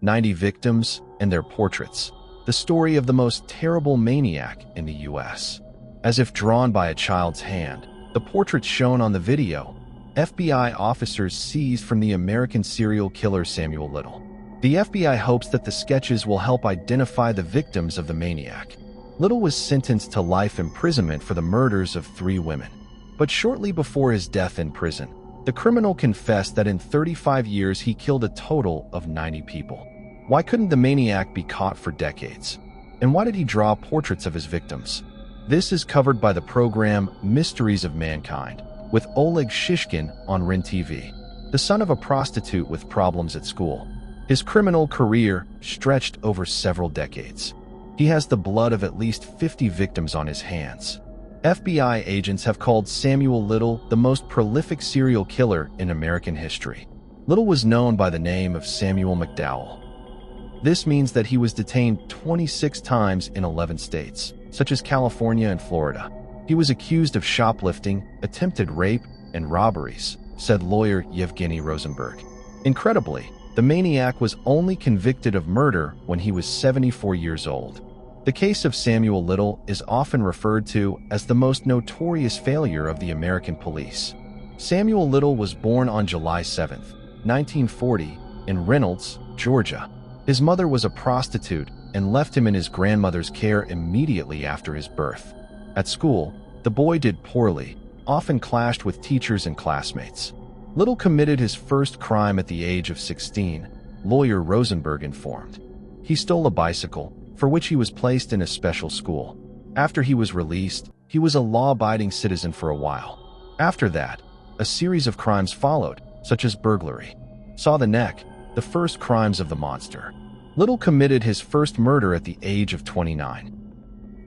90 victims, and their portraits. The story of the most terrible maniac in the U.S. As if drawn by a child's hand, the portraits shown on the video, FBI officers seized from the American serial killer Samuel Little. The FBI hopes that the sketches will help identify the victims of the maniac. Little was sentenced to life imprisonment for the murders of 3 women. But shortly before his death in prison, the criminal confessed that in 35 years he killed a total of 90 people. Why couldn't the maniac be caught for decades? And why did he draw portraits of his victims? This is covered by the program Mysteries of Mankind, with Oleg Shishkin on REN TV. The son of a prostitute with problems at school, his criminal career stretched over several decades. He has the blood of at least 50 victims on his hands. FBI agents have called Samuel Little the most prolific serial killer in American history. Little was known by the name of Samuel McDowell. This means that he was detained 26 times in 11 states, such as California and Florida. He was accused of shoplifting, attempted rape, and robberies, said lawyer Yevgeny Rosenberg. Incredibly, the maniac was only convicted of murder when he was 74 years old. The case of Samuel Little is often referred to as the most notorious failure of the American police. Samuel Little was born on July 7, 1940, in Reynolds, Georgia. His mother was a prostitute and left him in his grandmother's care immediately after his birth. At school, the boy did poorly, often clashed with teachers and classmates. Little committed his first crime at the age of 16, lawyer Rosenberg informed. He stole a bicycle, for which he was placed in a special school. After he was released, he was a law-abiding citizen for a while. After that, a series of crimes followed, such as burglary. Saw the neck, the first crimes of the monster. Little committed his first murder at the age of 29.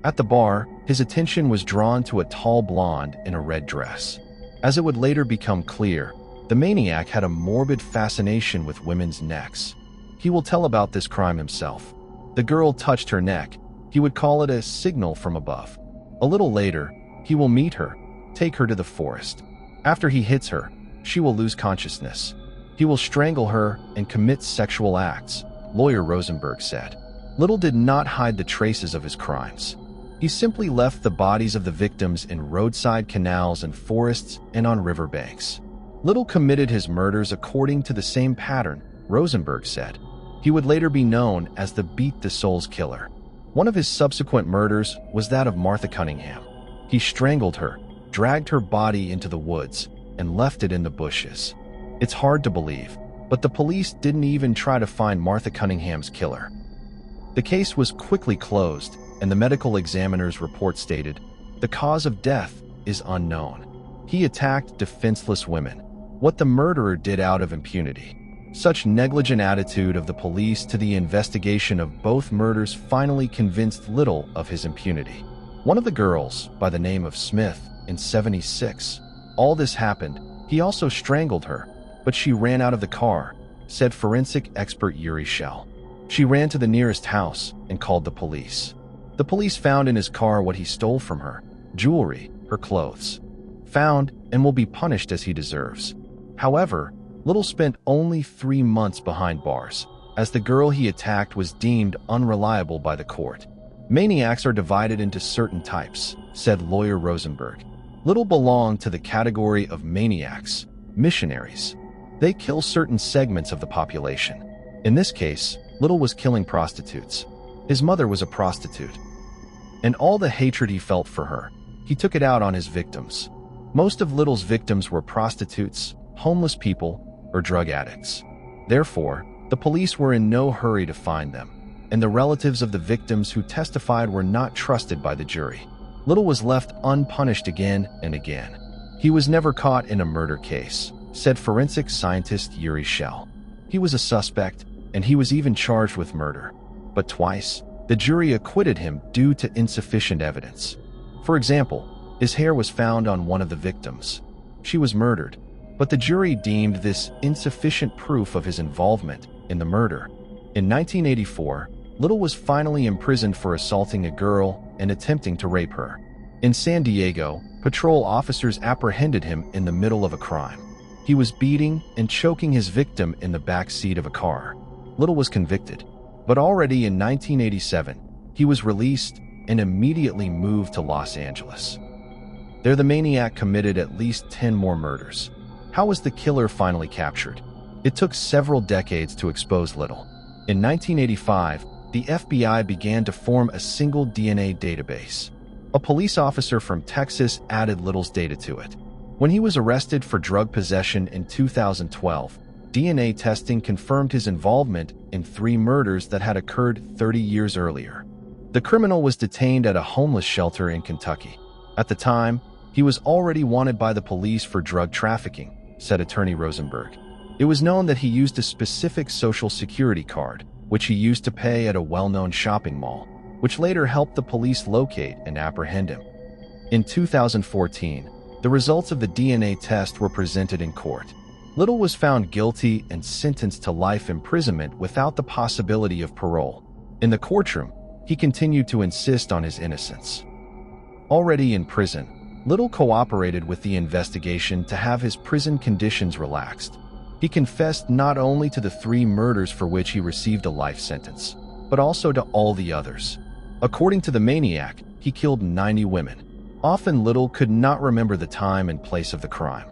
At the bar, his attention was drawn to a tall blonde in a red dress. As it would later become clear, the maniac had a morbid fascination with women's necks. He will tell about this crime himself. The girl touched her neck. He would call it a signal from above. A little later, he will meet her, take her to the forest. After he hits her, she will lose consciousness. He will strangle her and commit sexual acts, lawyer Rosenberg said. Little did not hide the traces of his crimes. He simply left the bodies of the victims in roadside canals and forests and on riverbanks. Little committed his murders according to the same pattern, Rosenberg said. He would later be known as the Beat the Souls killer. One of his subsequent murders was that of Martha Cunningham. He strangled her, dragged her body into the woods, and left it in the bushes. It's hard to believe, but the police didn't even try to find Martha Cunningham's killer. The case was quickly closed, and the medical examiner's report stated, "The cause of death is unknown. He attacked defenseless women. What the murderer did out of impunity." Such negligent attitude of the police to the investigation of both murders finally convinced Little of his impunity. One of the girls, by the name of Smith, in 76. All this happened. He also strangled her, but she ran out of the car, said forensic expert Yuri Shell. She ran to the nearest house and called the police. The police found in his car what he stole from her, jewelry, her clothes. Found and will be punished as he deserves. However, Little spent only 3 months behind bars, as the girl he attacked was deemed unreliable by the court. Maniacs are divided into certain types, said lawyer Rosenberg. Little belonged to the category of maniacs, missionaries. They kill certain segments of the population. In this case, Little was killing prostitutes. His mother was a prostitute. And all the hatred he felt for her, he took it out on his victims. Most of Little's victims were prostitutes, homeless people, or drug addicts. Therefore, the police were in no hurry to find them, and the relatives of the victims who testified were not trusted by the jury. Little was left unpunished again and again. He was never caught in a murder case, said forensic scientist Yuri Shell. He was a suspect, and he was even charged with murder. But twice, the jury acquitted him due to insufficient evidence. For example, his hair was found on one of the victims. She was murdered, but the jury deemed this insufficient proof of his involvement in the murder. In 1984, Little was finally imprisoned for assaulting a girl and attempting to rape her. In San Diego, patrol officers apprehended him in the middle of a crime. He was beating and choking his victim in the back seat of a car. Little was convicted, but already in 1987, he was released and immediately moved to Los Angeles. There, the maniac committed at least 10 more murders. How was the killer finally captured? It took several decades to expose Little. In 1985, the FBI began to form a single DNA database. A police officer from Texas added Little's data to it. When he was arrested for drug possession in 2012, DNA testing confirmed his involvement in 3 murders that had occurred 30 years earlier. The criminal was detained at a homeless shelter in Kentucky. At the time, he was already wanted by the police for drug trafficking, said Attorney Rosenberg. It was known that he used a specific social security card, which he used to pay at a well-known shopping mall, which later helped the police locate and apprehend him. In 2014, the results of the DNA test were presented in court. Little was found guilty and sentenced to life imprisonment without the possibility of parole. In the courtroom, he continued to insist on his innocence. Already in prison, Little cooperated with the investigation to have his prison conditions relaxed. He confessed not only to the 3 murders for which he received a life sentence, but also to all the others. According to the maniac, he killed 90 women. Often Little could not remember the time and place of the crime.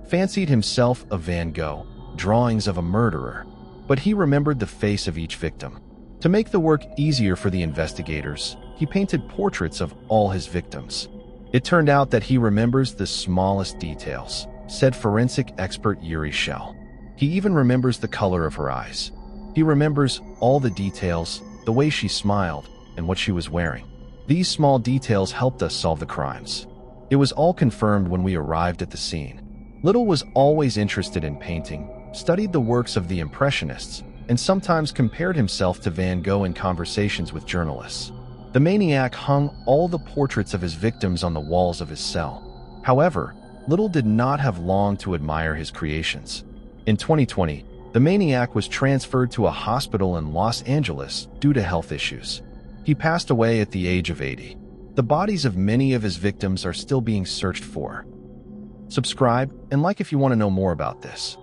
Fancied himself a Van Gogh, drawings of a murderer, but he remembered the face of each victim. To make the work easier for the investigators, he painted portraits of all his victims. It turned out that he remembers the smallest details, said forensic expert Yuri Shell. He even remembers the color of her eyes. He remembers all the details, the way she smiled, and what she was wearing. These small details helped us solve the crimes. It was all confirmed when we arrived at the scene. Little was always interested in painting, studied the works of the Impressionists, and sometimes compared himself to Van Gogh in conversations with journalists. The maniac hung all the portraits of his victims on the walls of his cell. However, Little did not have long to admire his creations. In 2020, the maniac was transferred to a hospital in Los Angeles due to health issues. He passed away at the age of 80. The bodies of many of his victims are still being searched for. Subscribe and like if you want to know more about this.